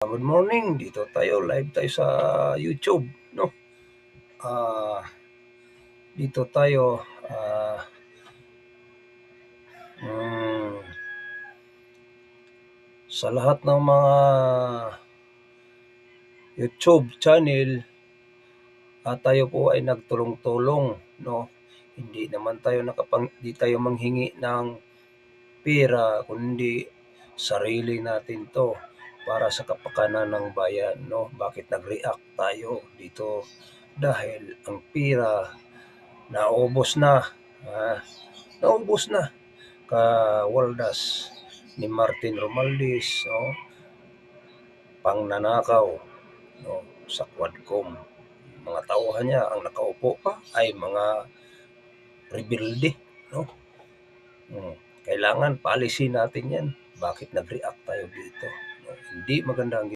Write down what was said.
Good morning. Dito tayo, live tayo sa YouTube, no? Dito tayo sa lahat ng mga YouTube channel, tayo po ay nagtulong-tulong, no? Hindi naman tayo di tayo manghingi ng pera, kundi sarili natin 'to para sa kapakanan ng bayan, no? Bakit nag-react tayo dito? Dahil ang pera naubos na, naubos na. Kawaldas ni Martin Romualdez, no? Pangnanakaw, no? Sa Quadcom. Mga tauhan niya ang nakaupo pa ay mga rebelde, no? Kailangan policy natin 'yan. Bakit nag-react tayo dito? No? Hindi maganda ang